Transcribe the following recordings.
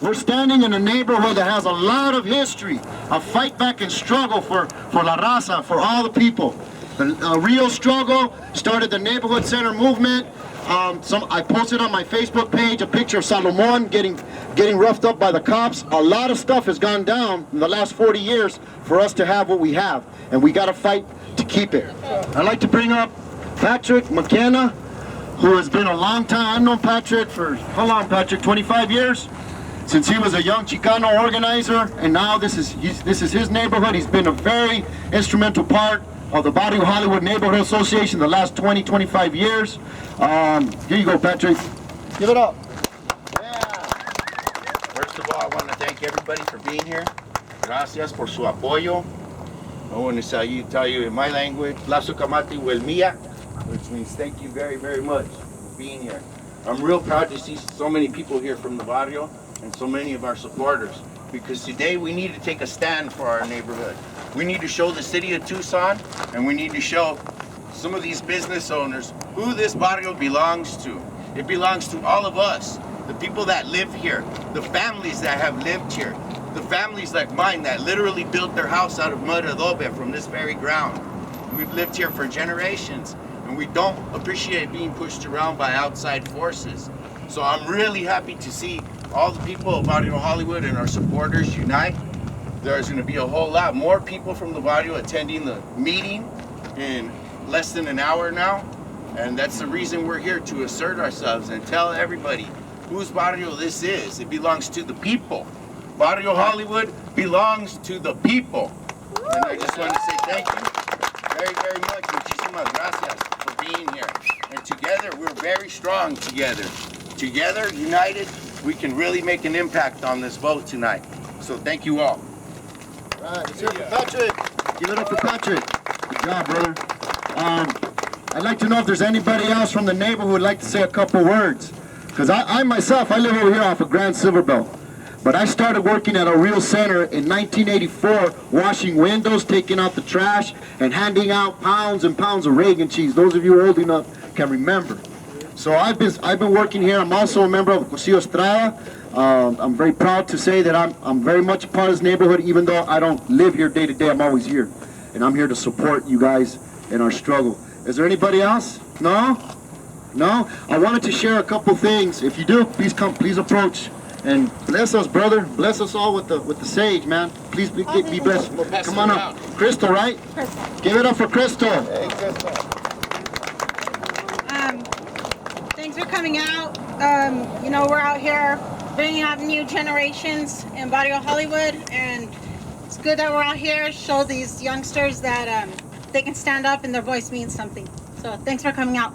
We're standing in a neighborhood that has a lot of history, a fight back and struggle for La Raza, for all the people. The real struggle started the neighborhood center movement. I posted on my Facebook page a picture of Salomon getting roughed up by the cops. A lot of stuff has gone down in the last 40 years for us to have what we have, and we got to fight to keep it. I'd like to bring up Patrick McKenna, who has been a long time. I've known Patrick for, how long, Patrick? 25 years? Since he was a young Chicano organizer, and now this is his neighborhood. He's been a very instrumental part of the Barrio Hollywood Neighborhood Association the last 20-25 years. Here you go, Patrick. Give it up. Yeah. First of all, I want to thank everybody for being here. Gracias por su apoyo. I want to tell you in my language, Plazo Kamati Welmia, which means thank you very, very much for being here. I'm real proud to see so many people here from the barrio and so many of our supporters, because today we need to take a stand for our neighborhood. We need to show the city of Tucson, and we need to show some of these business owners who this barrio belongs to. It belongs to all of us, the people that live here, the families that have lived here, the families like mine that literally built their house out of mud adobe from this very ground. We've lived here for generations, and we don't appreciate being pushed around by outside forces. So I'm really happy to see all the people of Barrio Hollywood and our supporters unite. There's going to be a whole lot more people from the barrio attending the meeting in less than an hour now, and that's the reason we're here, to assert ourselves and tell everybody whose barrio this is. It belongs to the people. Barrio Hollywood belongs to the people. And I just want to say thank you very, very much. Muchísimas gracias for being here. And together, we're very strong together. Together, united, we can really make an impact on this vote tonight. So thank you all. All right, let's hear it for Patrick. Give it up for Patrick. Good job, brother. I'd like to know if there's anybody else from the neighborhood who would like to say a couple words. Because I myself, I live over here off of Grand Silverbell. But I started working at a real center in 1984, washing windows, taking out the trash, and handing out pounds and pounds of Reagan cheese. Those of you old enough can remember. So I've been working here. I'm also a member of Cosillo Estrada. I'm very proud to say that I'm very much a part of this neighborhood, even though I don't live here day to day. I'm always here, and I'm here to support you guys in our struggle. Is there anybody else? No? No? I wanted to share a couple things. If you do, please come. Please approach. And bless us, brother. Bless us all with the sage, man. Please be blessed. Come on up. Crystal, right? Crystal. Give it up for Crystal. Hey, Crystal. Thanks for coming out. You know, we're out here bringing up new generations in Barrio Hollywood, and it's good that we're out here, show these youngsters that they can stand up and their voice means something. So thanks for coming out.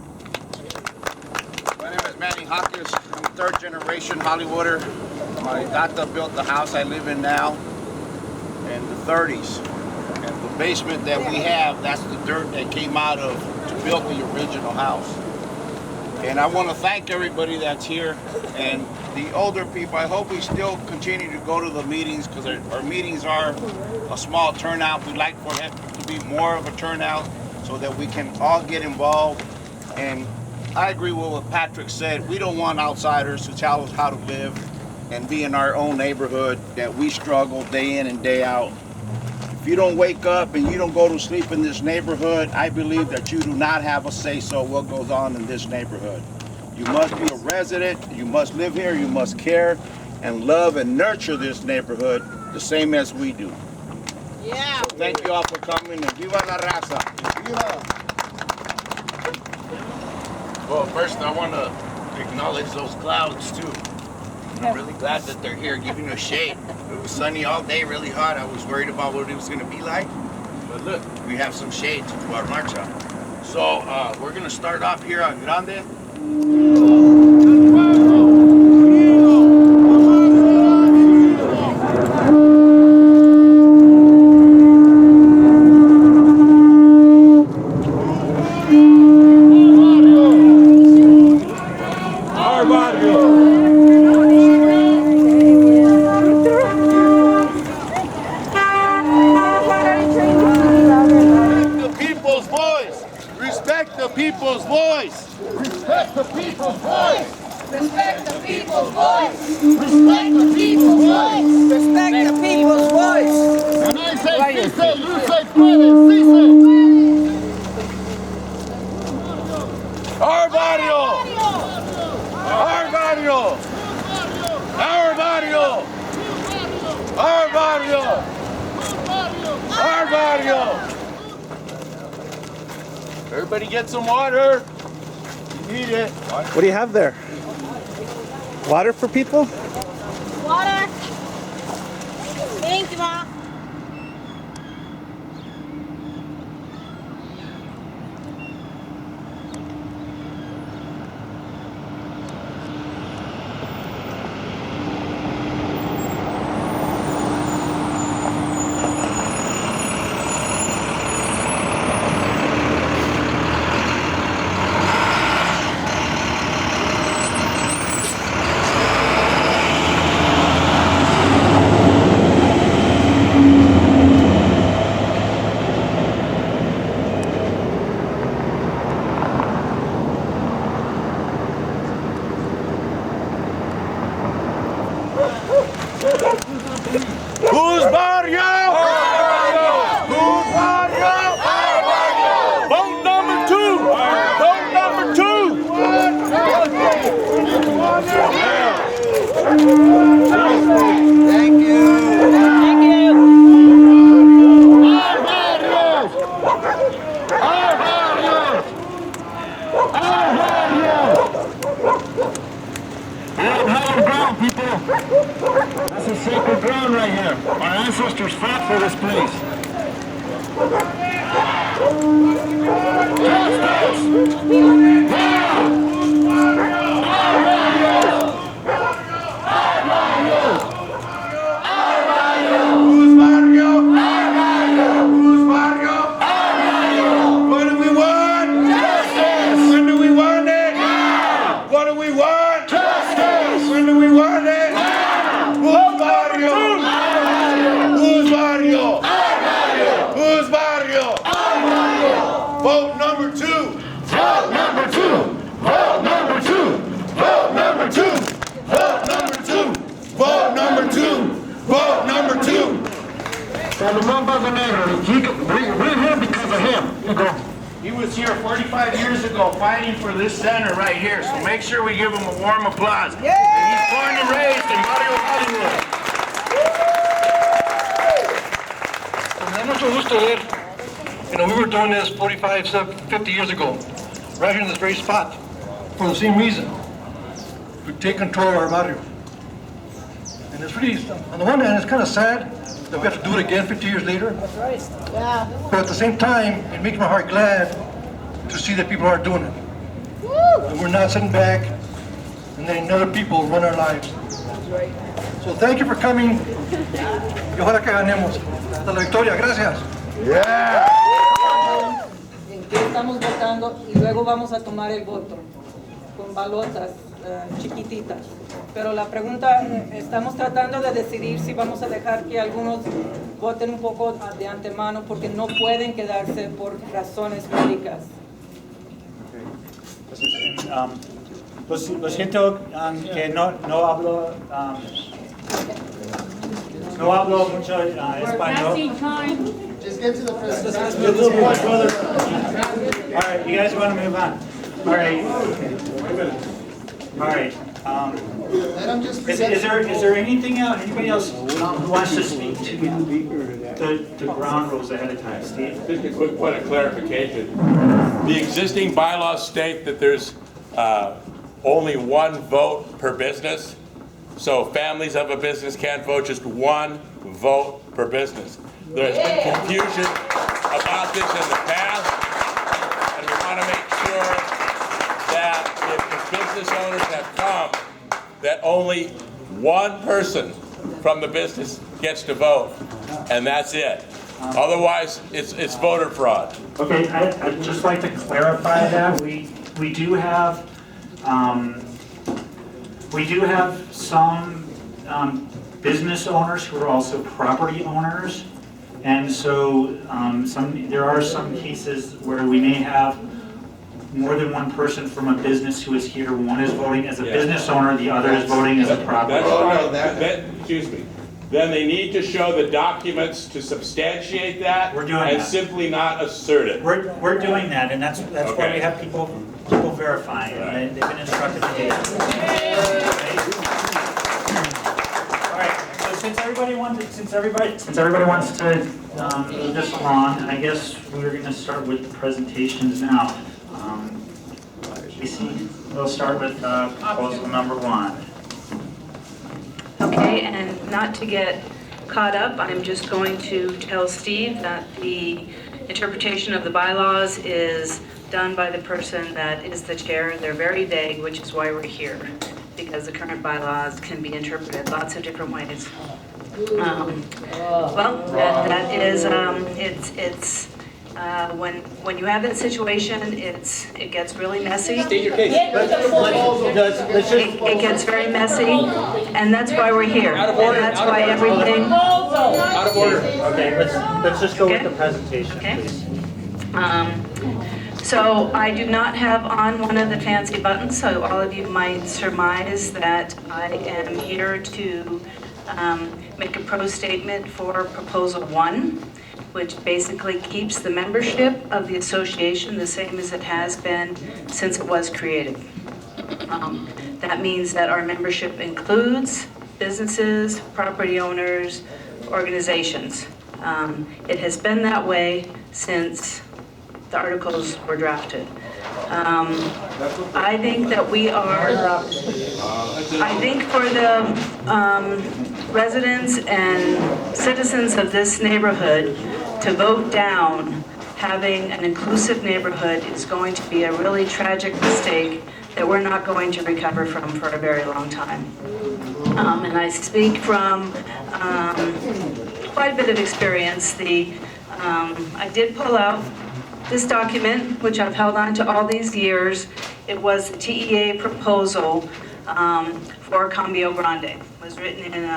My name is Manny Hawkins. I'm a third generation Hollywooder. My tata built the house I live in now in the 30s. And the basement that we have, that's the dirt that came out of to build the original house. And I want to thank everybody that's here, and the older people. I hope we still continue to go to the meetings, because our meetings are a small turnout. We'd like for it to be more of a turnout so that we can all get involved. And I agree with what Patrick said. We don't want outsiders to tell us how to live and be in our own neighborhood that we struggle day in and day out. If you don't wake up and you don't go to sleep in this neighborhood, I believe that you do not have a say-so what goes on in this neighborhood. You must be a resident, you must live here, you must care and love and nurture this neighborhood the same as we do. Yeah. So thank you all for coming, and viva la raza. Viva. Well, first I want to acknowledge those clouds too. I'm really glad that they're here giving us shade. It was sunny all day, really hot. I was worried about what it was going to be like. But look, we have some shade to do our marcha. So we're going to start off here on Grande. Respect the people's voice. Respect the people's voice. you say puede, sí say. Our barrio! Our barrio! Our barrio! Our barrio! Our barrio! Everybody get some water. You need it. What do you have there? Water for people? Water. Thank you, Ma. Who's barrio? Who's barrio? Vote number 2. Vote number 2. Thank you. Thank you. Our barrios! Our barrios! Our barrios! We're on higher ground, people. That's a sacred ground right here. Our ancestors fought for this place. Justice! Yeah! Our barrios! Our barrios! Our barrios! Who's barrio? Who's barrio? What do we want? Justice! When do we want it? Now! What do we want? Justice! When do we want it? Now! Who's barrio? Our barrio! Who's barrio? Our barrio! Who's barrio? Our barrio! Vote number 2. Vote number 2! Vote number 2! Vote number 2! Vote number 2! Vote number 2. Vote number 2. Salomon Baganero, we're here because of him. You go. He was here 45 years ago fighting for this center right here, so make sure we give him a warm applause. And he's born and raised in Barrio Hollywood. Me da mucho gusto ver, we were doing this 45, 50 years ago, right here in this very spot, for the same reason, to take control of our barrio. And it's really, on the one hand, it's kind of sad that we have to do it again 50 years later. That's right. Yeah. But at the same time, it makes my heart glad to see that people are doing it. Woo! And we're not sitting back and letting other people run our lives. That's right. So thank you for coming. Y ojalá que ganemos. Hasta la victoria. Gracias. En qué estamos votando y luego vamos a tomar el voto con balotas chiquititas. Pero la pregunta, estamos tratando de decidir si vamos a dejar que algunos voten un poco de antemano porque no pueden quedarse por razones médicas. Lo siento que no hablo mucho español. Just get to the president. All right, you guys want to move on? All right. All right. Is there anything else? Anybody else who wants to speak to the ground rules ahead of time? Steve? Just a quick point of clarification. The existing bylaws state that there's only one vote per business. So families of a business can't vote, just one vote per business. There's been confusion about this in the past, and we want to make sure that if the business owners have come, that only one person from the business gets to vote, and that's it. Otherwise, it's voter fraud. Okay, I'd just like to clarify that. We do have some business owners who are also property owners, and so there are some cases where we may have more than one person from a business who is here. One is voting as a business owner, the other is voting as a property owner. Excuse me. then they need to show the documents to substantiate that. We're doing and that. simply not assert it. We're doing that, and that's why Okay. we have people verifying, and they've been instructed to do that. All right, so since everybody wants to move this along, I guess we're gonna start with the presentations now. We'll start with proposal number 1. Okay, and not to get caught up, I'm just going to tell Steve that the interpretation of the bylaws is done by the person that is the chair. They're very vague, which is why we're here, because the current bylaws can be interpreted lots of different ways. Well, that is, when you have that situation, it gets really messy. State your case. It gets very messy, and that's why we're here. Out of order, And that's out of why order. everything. Out of order. Okay, let's just go with Okay. the presentation, Okay. please. So I do not have on one of the fancy buttons, so all of you might surmise that I am here to make a pro statement for Proposal 1, which basically keeps the membership of the association the same as it has been since it was created. That means that our membership includes businesses, property owners, organizations. It has been that way since the articles were drafted. I think that we are, I think for the residents and citizens of this neighborhood to vote down having an inclusive neighborhood is going to be a really tragic mistake that we're not going to recover from for a very long time. And I speak from quite a bit of experience. I did pull out this document, which I've held on to all these years. It was the TEA proposal for Cambio Grande. It was written in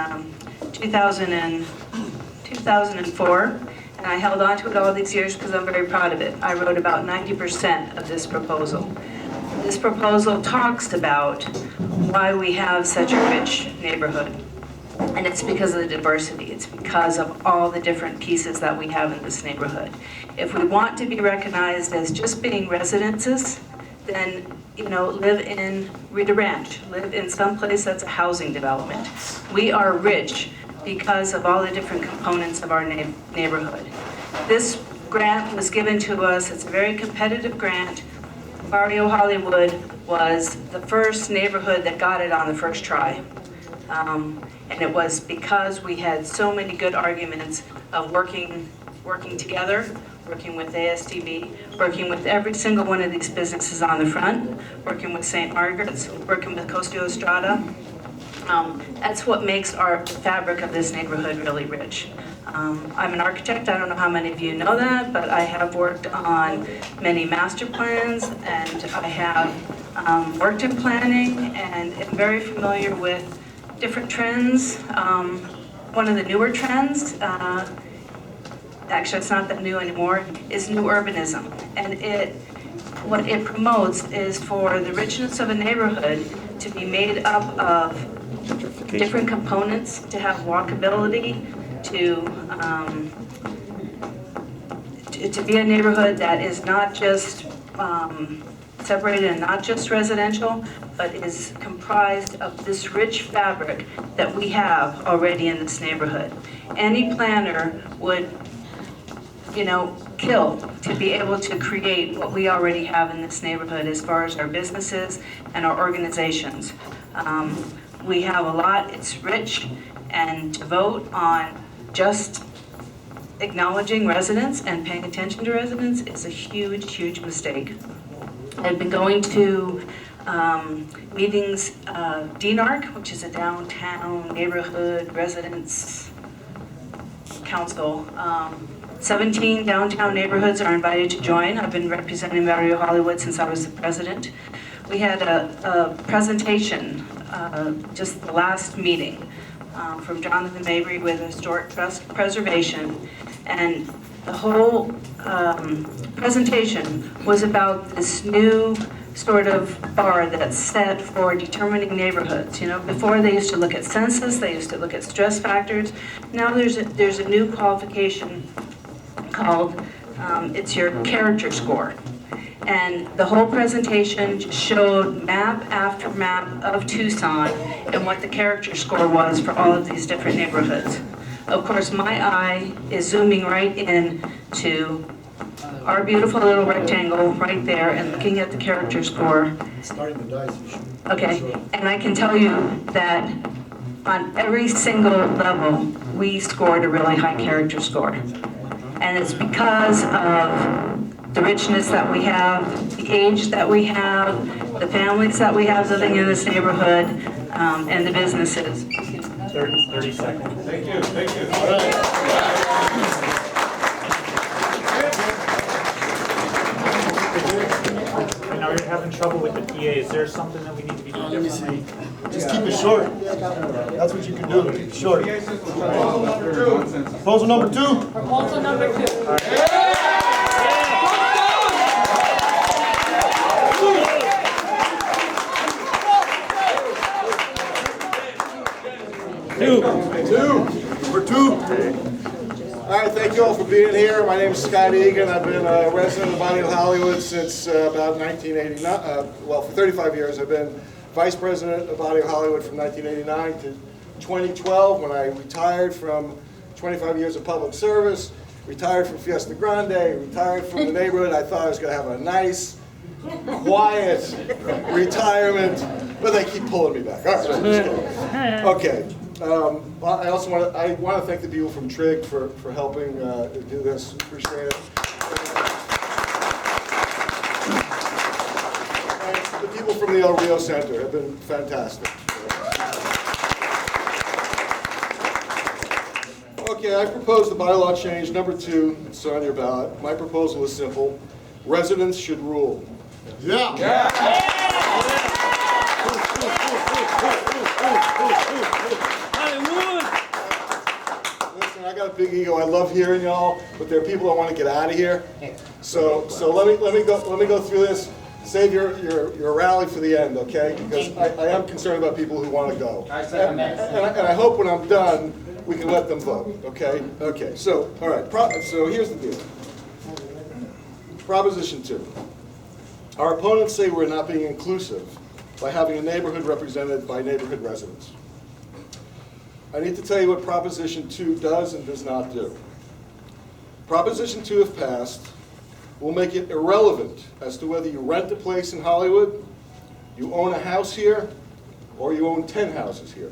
2004, and I held on to it all these years because I'm very proud of it. I wrote about 90% of this proposal. This proposal talks about why we have such a rich neighborhood. And it's because of the diversity. It's because of all the different pieces that we have in this neighborhood. If we want to be recognized as just being residences, then, live in Rita Ranch, live in some place that's a housing development. We are rich because of all the different components of our neighborhood. This grant was given to us. It's a very competitive grant. Barrio Hollywood was the first neighborhood that got it on the first try. And it was because we had so many good arguments of working together, working with ASTB, working with every single one of these businesses on the front, working with St. Margaret's, working with Costa Estrada. That's what makes our fabric of this neighborhood really rich. I'm an architect. I don't know how many of you know that, but I have worked on many master plans, and I have worked in planning, and am very familiar with different trends. One of the newer trends, actually it's not that new anymore, is new urbanism. And what it promotes is for the richness of a neighborhood to be made up of different components, to have walkability, to be a neighborhood that is not just separated and not just residential, but is comprised of this rich fabric that we have already in this neighborhood. Any planner would, kill to be able to create what we already have in this neighborhood as far as our businesses and our organizations. We have a lot, it's rich, and to vote on just acknowledging residents and paying attention to residents is a huge, huge mistake. I've been going to meetings, DNARC, which is a downtown neighborhood residents council. 17 downtown neighborhoods are invited to join. I've been representing Barrio Hollywood since I was the president. We had a presentation, just the last meeting, from Jonathan Mabry with Historic Preservation, and the whole presentation was about this new sort of bar that's set for determining neighborhoods. You know, before they used to look at census, they used to look at stress factors. Now there's a new qualification called, it's your character score. And the whole presentation showed map after map of Tucson and what the character score was for all of these different neighborhoods. Of course, my eye is zooming right in to our beautiful little rectangle right there and looking at the character score. Okay, and I can tell you that on every single level, we scored a really high character score. And it's because of the richness that we have, the age that we have, the families that we have living in this neighborhood, and the businesses. 30 seconds. Thank you, thank you. All right. I know you're having trouble with the PA. Is there something that we need to be doing differently? Just keep it short. That's what you can do. Keep it short. Proposal number 2. Proposal number 2. Number 2. All right, thank you all for being here. My name is Scott Egan. I've been a resident of Barrio Hollywood since about 1989. Well, for 35 years. I've been vice president of Barrio Hollywood from 1989 to 2012 when I retired from 25 years of public service, retired from Fiesta Grande, retired from the neighborhood. I thought I was going to have a nice, quiet retirement, but they keep pulling me back. All right, so just kidding. Okay. I also want to thank the people from Trig for helping do this. Appreciate it. And the people from the El Rio Center have been fantastic. Okay, I propose the bylaw change number 2. It's on your ballot. My proposal is simple: residents should rule. Yeah. Listen, I got a big ego. I love hearing y'all, but there are people that want to get out of here. So let me go through this. Save your rally for the end, okay? Because I am concerned about people who want to go. And I hope when I'm done, we can let them vote, okay? Okay, so, all right, so here's the deal. Proposition 2. Our opponents say we're not being inclusive by having a neighborhood represented by neighborhood residents. I need to tell you what Proposition 2 does and does not do. Proposition 2, if passed, will make it irrelevant as to whether you rent a place in Hollywood, you own a house here, or you own 10 houses here.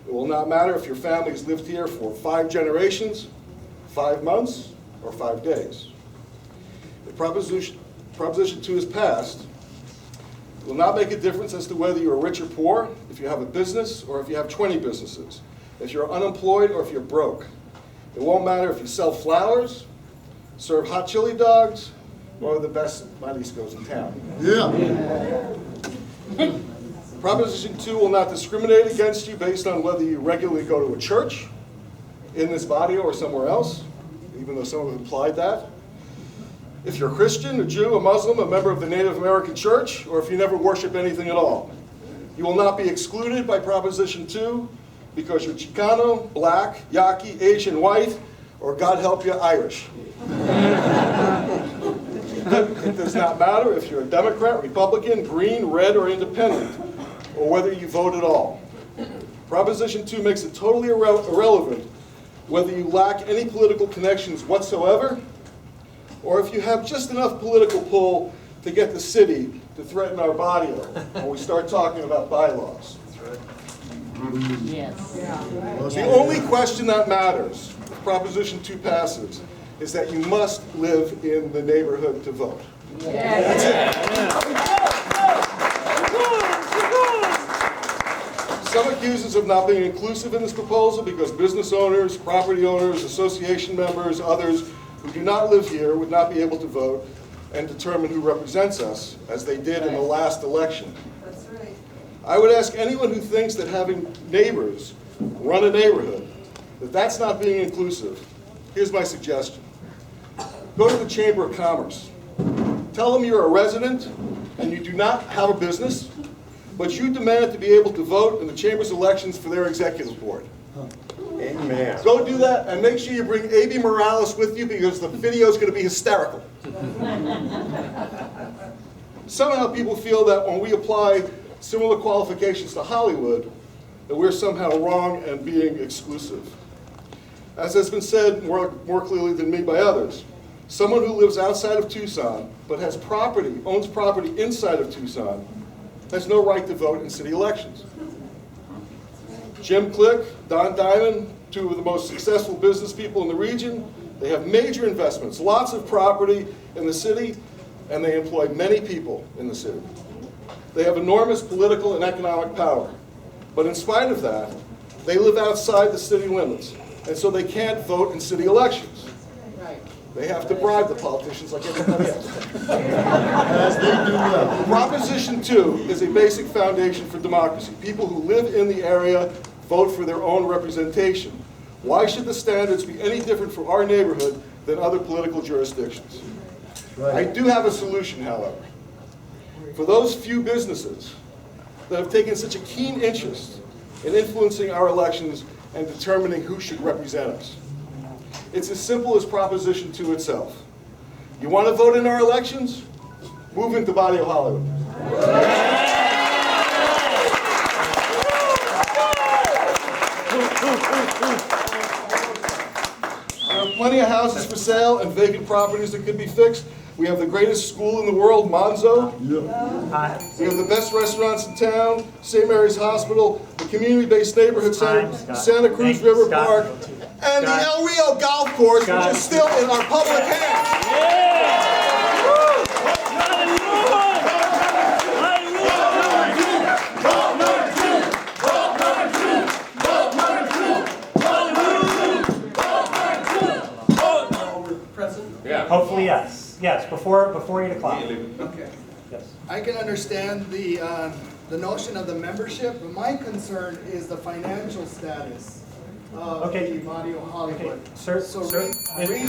It will not matter if your family's lived here for 5 generations, 5 months, or 5 days. If Proposition 2 is passed, it will not make a difference as to whether you're rich or poor, if you have a business, or if you have 20 businesses, if you're unemployed or if you're broke. It won't matter if you sell flowers, serve hot chili dogs, or the best mariscos in town. Yeah. Proposition 2 will not discriminate against you based on whether you regularly go to a church in this Barrio or somewhere else, even though some have implied that. If you're a Christian, a Jew, a Muslim, a member of the Native American Church, or if you never worship anything at all. You will not be excluded by Proposition 2 because you're Chicano, black, Yaqui, Asian, white, or God help you, Irish. It does not matter if you're a Democrat, Republican, Green, Red, or Independent, or whether you vote at all. Proposition 2 makes it totally irrelevant whether you lack any political connections whatsoever, or if you have just enough political pull to get the city to threaten our barrio when we start talking about bylaws. Yes. The only question that matters if Proposition 2 passes is that you must live in the neighborhood to vote. That's it. Some accuse us of not being inclusive in this proposal because business owners, property owners, association members, others who do not live here would not be able to vote and determine who represents us, as they did in the last election. That's right. I would ask anyone who thinks that having neighbors run a neighborhood, that that's not being inclusive. Here's my suggestion. Go to the Chamber of Commerce. Tell them you're a resident and you do not have a business, but you demand to be able to vote in the chamber's elections for their executive board. Amen. Go do that, and make sure you bring A.B. Morales with you, because the video is going to be hysterical. Somehow people feel that when we apply similar qualifications to Hollywood, that we're somehow wrong and being exclusive. As has been said more clearly than me by others, someone who lives outside of Tucson but has property, owns property inside of Tucson, has no right to vote in city elections. Jim Click, Don Diamond, two of the most successful business people in the region, they have major investments, lots of property in the city, and they employ many people in the city. They have enormous political and economic power. But in spite of that, they live outside the city limits, and so they can't vote in city elections. They have to bribe the politicians like everybody else. As they do well. Proposition 2 is a basic foundation for democracy. People who live in the area vote for their own representation. Why should the standards be any different for our neighborhood than other political jurisdictions? I do have a solution, however. For those few businesses that have taken such a keen interest in influencing our elections and determining who should represent us. It's as simple as Proposition 2 itself. You want to vote in our elections? Move into Barrio Hollywood. There are plenty of houses for sale and vacant properties that could be fixed. We have the greatest school in the world, Monzo. We have the best restaurants in town, St. Mary's Hospital, the community-based neighborhood center, Santa Cruz River Park, and the El Rio Golf Course, which is still in our public hands. Hopefully, yes. Yes, before 8 o'clock. Okay. Yes. I can understand the notion of the membership, but my concern is the financial status of the Barrio Hollywood. Okay, sir, So sir, read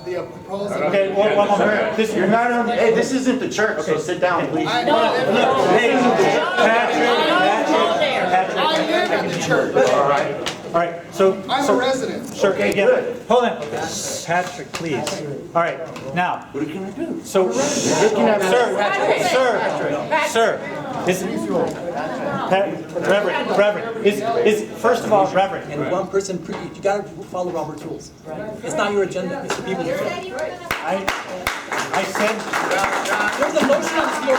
the proposal. Okay, one moment. You're not on, hey, this isn't the church, so sit down, please. I know. Patrick. I live at the church. All right, so. I'm a resident. Sir, hold on. Patrick, please. All right, now. What are you gonna do? So, sir, Reverend, is first of all, Reverend. And one person, you gotta follow Robert's rules. It's not your agenda, it's the people. I said. There's a motion on the floor.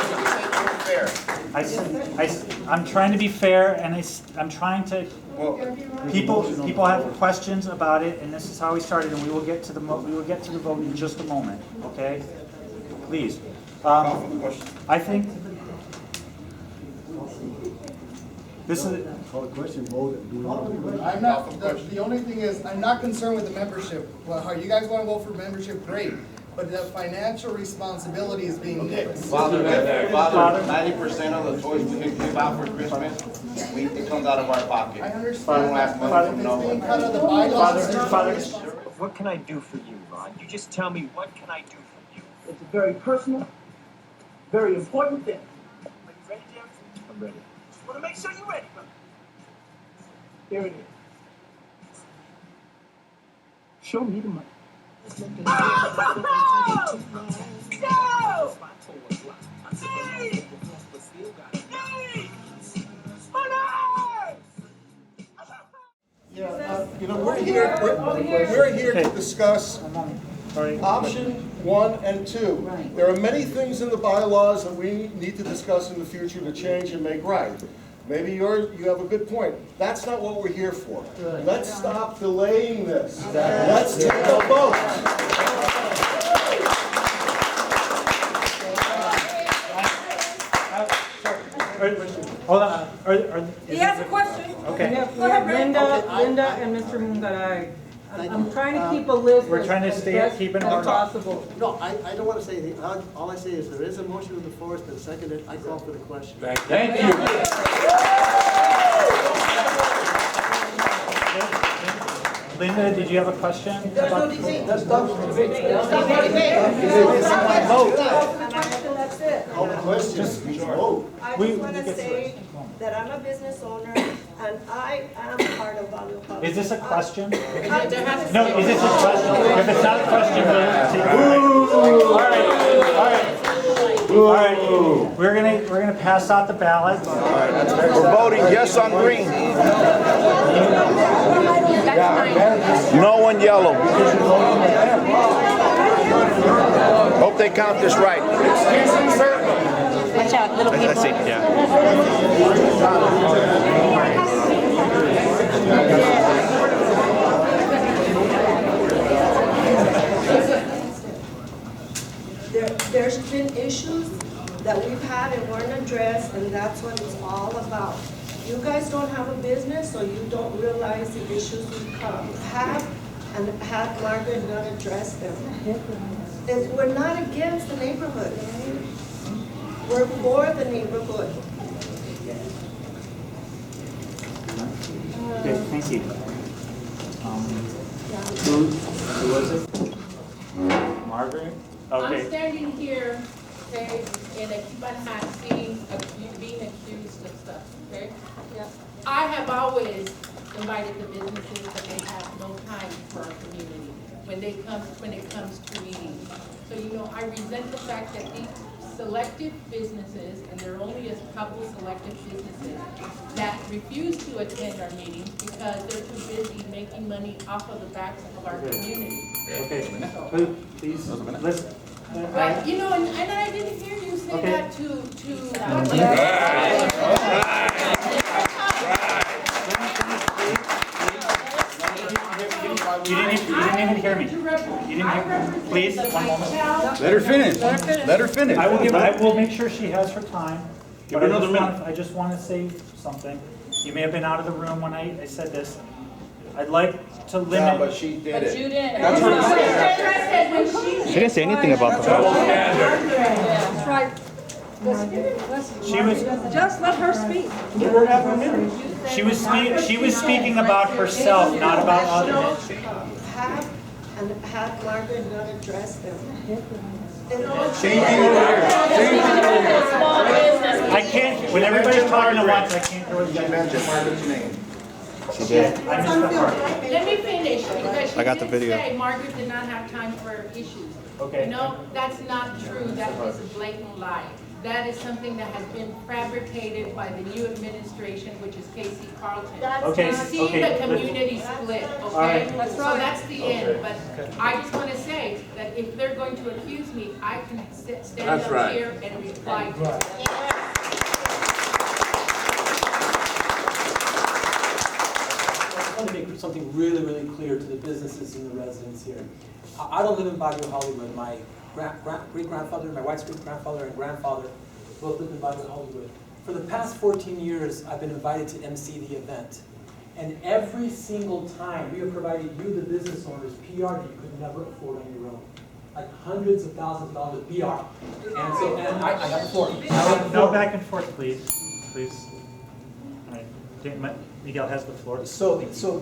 I'm trying to be fair, and I'm trying to. People have questions about it, and this is how we started, and we will get to the vote in just a moment. Okay, please. I think this is. I'm not, the only thing is, I'm not concerned with the membership. Well, how you guys want to go for membership, great. But the financial responsibility is being nixed. Father, 90% of the toys we give out for Christmas, it comes out of our pocket. I understand. We don't ask money from no one. Kind of the bylaws. What can I do for you, Ron? You just tell me, what can I do for you? It's a very personal, very important thing. Are you ready, James? I'm ready. Just want to make sure you're ready, brother. Here it is. Show me the money. Oh! Go! Hey! Hey! Yeah, we're here to discuss option 1 and 2. There are many things in the bylaws that we need to discuss in the future to change and make right. Maybe you have a good point. That's not what we're here for. Let's stop delaying this. Let's take a vote. Hold on. He has a question. Okay. We have Linda and Mr. Mungaray. I'm trying to keep a list. We're trying to keep an order. Possible. No, I don't want to say anything. All I say is there is a motion on the floor, it's been seconded. I call for the question. Thank you. Linda, did you have a question? That's done. That's it. Call the question. Vote. I just want to say that I'm a business owner and I am part of Barrio Hollywood. Is this a question? No, No, is this a question? If it's not a question, we'll take it. All right. We're gonna pass out the ballot. We're voting yes on green. No on yellow. Hope they count this right. Watch out, little people. I see, yeah. There's been issues that we've had and weren't addressed, and that's what it's all about. You guys don't have a business, so you don't realize the issues we have, and have Margaret not address them. We're not against the neighborhood. We're for the neighborhood. Good, thank you. Who was it? Margaret? Okay. I'm standing here, okay, in a Cuban hat, being accused of stuff, okay? Yeah. I have always invited the businesses that they have no time for our community when it comes to meetings. So, you know, I resent the fact that these selective businesses, and there are only a couple of selective businesses, that refuse to attend our meetings because they're too busy making money off of the backs of our community. Okay, please, listen. But, you know, and I didn't hear you say that to You didn't even hear me. You didn't hear me. Please, one moment. Let her finish. Let her finish. I will make sure she has her time. Give But her another minute. I just want to say something. You may have been out of the room when I said this. I'd like to limit. Yeah, but she did it. you didn't. That's her She didn't say anything about the vote. That's right. She was. Just let her speak. She was speaking about herself, not about others. Have Margaret not address them. I can't, when everybody's talking at once, I can't go. She mentioned Margaret's name. She did. I missed that part. Let me finish, because she I got the did video. say Margaret did not have time for issues. Okay. You know, that's not true. That is a blatant lie. That is something that has been fabricated by the new administration, which is Casey Carlton. Okay, To see okay, the community split, right. okay? So that's the end, but I just want to say that if they're going to accuse me, I can stand That's up right. here and reply to it. I want to make something really, really clear to the businesses and the residents here. I don't live in Barrio Hollywood. My great-grandfather, my wife's great-grandfather and grandfather both lived in Barrio Hollywood. For the past 14 years, I've been invited to MC the event. And every single time, we have provided you, the business owners, PR that you could never afford on your own. Like hundreds of thousands of dollars of PR. And so, and I got the floor. No back and forth, please. Please. All right. Miguel has the floor. So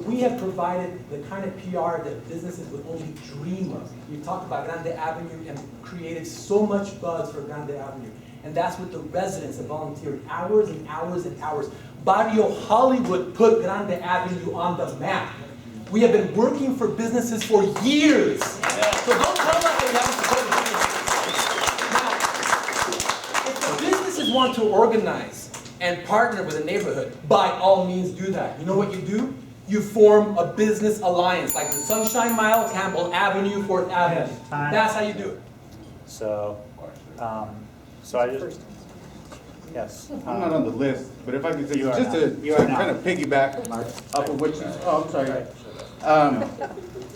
we have provided the kind of PR that businesses would only dream of. You talked about Grande Avenue and created so much buzz for Grande Avenue. And that's what the residents have volunteered hours and hours and hours. Barrio Hollywood put Grande Avenue on the map. We have been working for businesses for years. So don't tell us that we haven't supported businesses. Now, if the businesses want to organize and partner with a neighborhood, by all means do that. You know what you do? You form a business alliance, like the Sunshine Mile, Campbell Avenue, 4th Avenue. Yes, time. That's how you do it. So, I just, yes. I'm not on the list, but if I could say, You are just not. to You are kind not. of piggyback off of what you, oh, I'm sorry.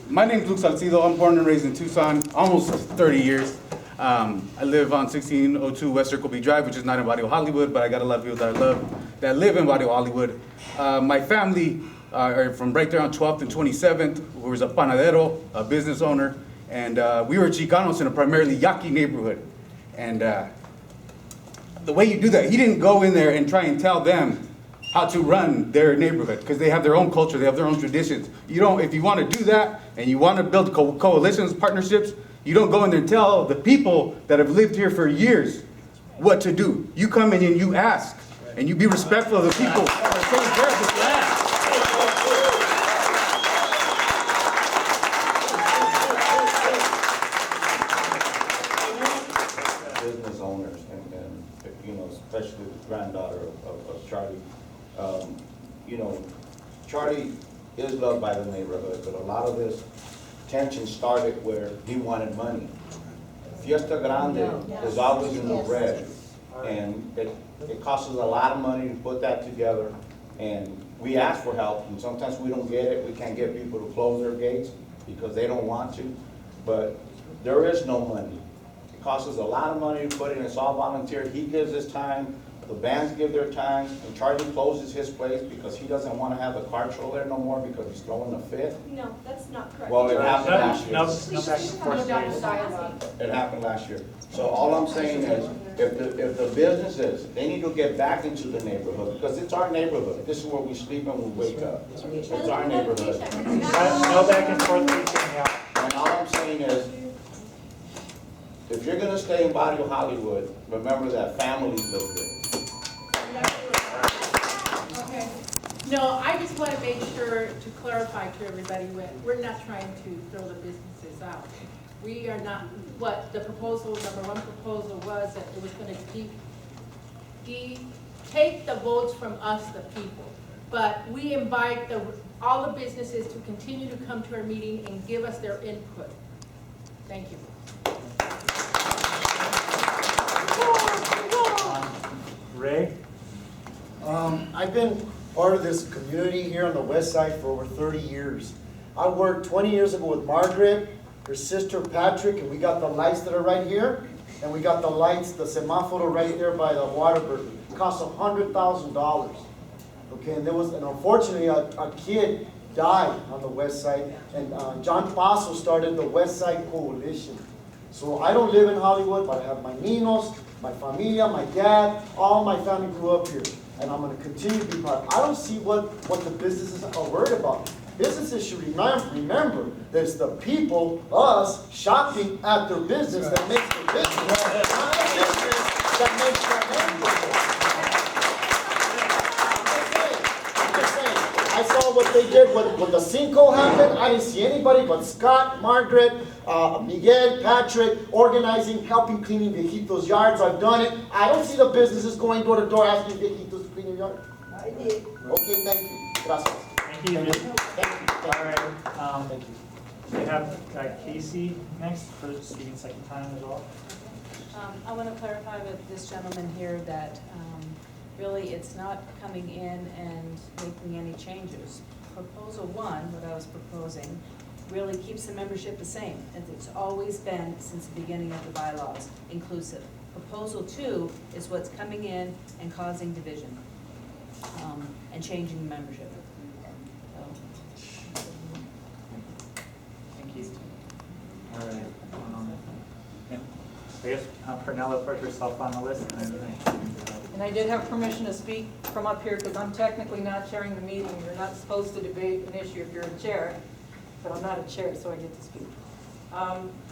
My name's Luke Salcido. I'm born and raised in Tucson, almost 30 years. I live on 1602 West Circle B Drive, which is not in Barrio Hollywood, but I got a lot of people that I love that live in Barrio Hollywood. My family are from right there on 12th and 27th, who was a panadero, a business owner, and we were Chicanos in a primarily Yaqui neighborhood. And the way you do that, he didn't go in there and try and tell them how to run their neighborhood, because they have their own culture, they have their own traditions. You don't, if you want to do that and you want to build coalitions, partnerships, you don't go in there and tell the people that have lived here for years what to do. You come in and you ask, and you be respectful of the people that are taking care of this land. Business owners and you know, especially the granddaughter of Charlie. You know, Charlie is loved by the neighborhood, but a lot of this tension started where he wanted money. Fiesta Grande is always in the red, and it costs us a lot of money to put that together, and we ask for help, and sometimes we don't get it. We can't get people to close their gates because they don't want to, but there is no money. It costs us a lot of money to put in. It's all volunteer. He gives his time, the bands give their time, and Charlie closes his place because he doesn't want to have the car show there no more because he's throwing a fit. No, that's not correct. Well, it happened last year. No back and forth. It happened last year. So all I'm saying is, if the businesses, they need to get back into the neighborhood because it's our neighborhood. This is where we sleep and we wake up. It's our neighborhood. No back and forth. And all I'm saying is, if you're gonna stay in Barrio Hollywood, remember that families live there. Okay. No, I just want to make sure to clarify to everybody, we're not trying to throw the businesses out. We are not, what the proposal, number one proposal was that it was going to take the votes from us, the people. But we invite all the businesses to continue to come to our meeting and give us their input. Thank you. Ray? I've been part of this community here on the west side for over 30 years. I worked 20 years ago with Margaret, her sister Patrick, and we got the lights that are right here, and we got the lights, the semáforo right there by the Waterbury. It cost $100,000. Okay, and unfortunately a kid died on the west side, and John Paso started the West Side Coalition. So I don't live in Hollywood, but I have my ninos, my familia, my dad, all my family grew up here. And I'm going to continue to be part. I don't see what the businesses are worried about. Businesses should remember that it's the people, us, shopping at their business that makes the business, not the business that makes their neighborhood. I'm just saying. I saw what they did when the sinkhole happened. I didn't see anybody but Scott, Margaret, Miguel, Patrick, organizing, helping cleaning viejitos' yards. I've done it. I don't see the businesses going door to door asking viejitos to clean your yard. I did. Okay, thank you. Gracias. Thank you. All right. Thank you. We have Casey next for speaking second time as well. I want to clarify with this gentleman here that really it's not coming in and making any changes. Proposal 1, what I was proposing, really keeps the membership the same, as it's always been since the beginning of the bylaws, inclusive. Proposal 2 is what's coming in and causing division and changing the membership. Thank you. All right. I guess Pernella put herself on the list. And I did have permission to speak from up here because I'm technically not chairing the meeting. You're not supposed to debate an issue if you're a chair, but I'm not a chair, so I get to speak.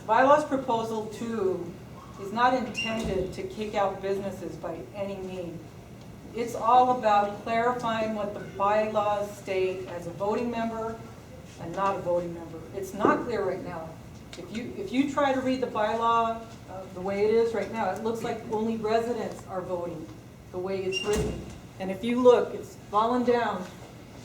Bylaws Proposal 2 is not intended to kick out businesses by any means. It's all about clarifying what the bylaws state as a voting member and not a voting member. It's not clear right now. If you try to read the bylaw the way it is right now, it looks like only residents are voting the way it's written. And if you look, it's fallen down.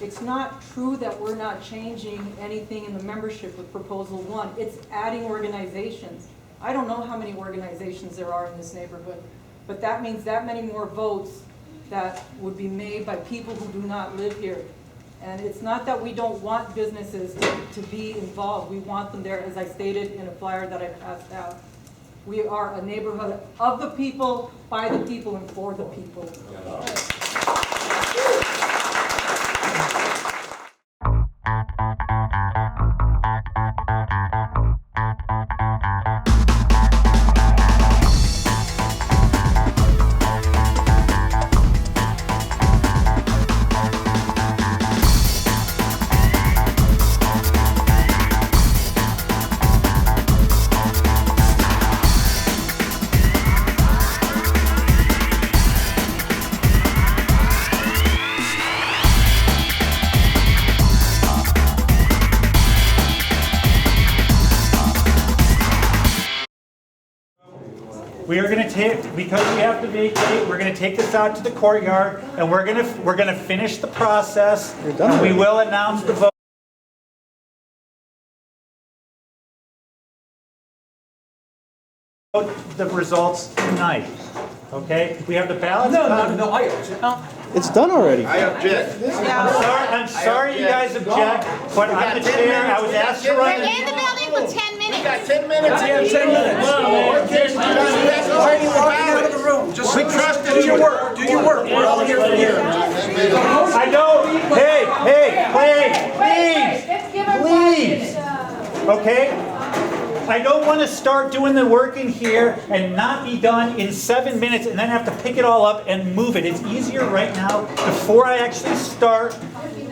It's not true that we're not changing anything in the membership with Proposal 1. It's adding organizations. I don't know how many organizations there are in this neighborhood, but that means that many more votes that would be made by people who do not live here. And it's not that we don't want businesses to be involved. We want them there, as I stated in a flyer that I passed out. We are a neighborhood of the people, by the people, and for the people. We are going to take, because we have to vacate, we're going to take this out to the courtyard, and we're going to finish the process, and we will announce the vote. The results tonight. Okay? We have the ballots. No, I object. It's done already. I object. I'm sorry you guys object, but I'm the chair. I was asked to run. We're in the building for 10 minutes. We got 10 minutes. We have 10 minutes. Out of the room. Just trust in your work. Do your work. We're all here for you. I know. Hey, please. Okay? I don't want to start doing the work in here and not be done in 7 minutes and then have to pick it all up and move it. It's easier right now, before I actually start,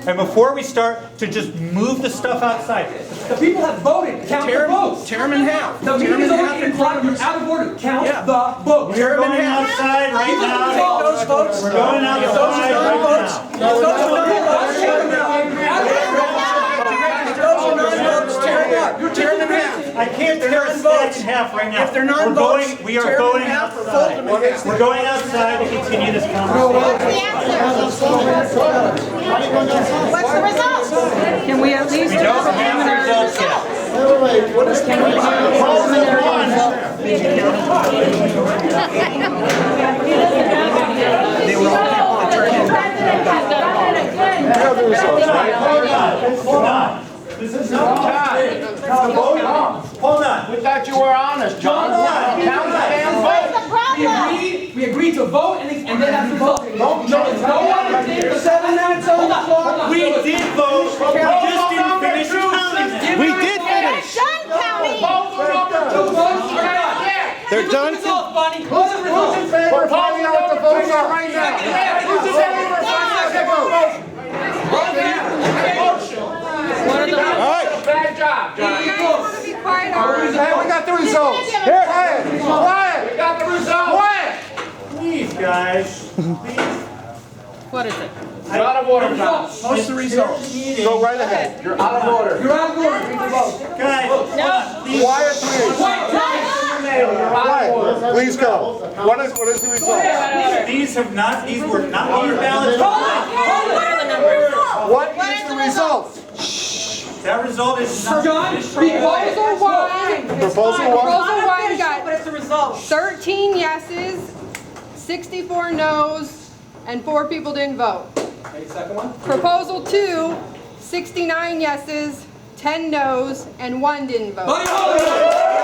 and before we start, to just move the stuff outside. The people have voted. Count the votes. Tear them in half. The meeting is over in front of you. Out of order. Count the votes. We're going outside right now. Those votes. We're going outside right now. You're tearing them in half. I can't tear a stack in half right now. If they're non-votes, we are going outside. We're going outside to continue this conversation. What's the result? Can we at least We don't have the results yet. Can we They were all people that turned in. Hold on. This is not time. Hold on. We thought you were honest, John. Count the damn votes. We agreed to vote and then have to vote. No one did the 7 minutes on the clock. We did vote. We just didn't finish counting. We did finish. Done counting. They're done. Who's the results? Who's in favor of finding out what the votes are right now? Who's in favor of finding out the votes? All right. Bad job, John. Hey, we got the results. Here, quiet. We got the results. Quiet. Please, guys. What is it? You're out of order, John. Post the results. Go right ahead. You're out of order. You're out of order. Guys, Quiet, please. Quiet. Please go. What is the result? these were not these ballots. What is the result? That result is not. Proposal 1. Proposal 1. Proposal 1 got What is the result? 13 yeses, 64 noes, and 4 people didn't vote. Okay, second one. Proposal 2, 69 yeses, 10 noes, and 1 didn't vote. Buddy Holly!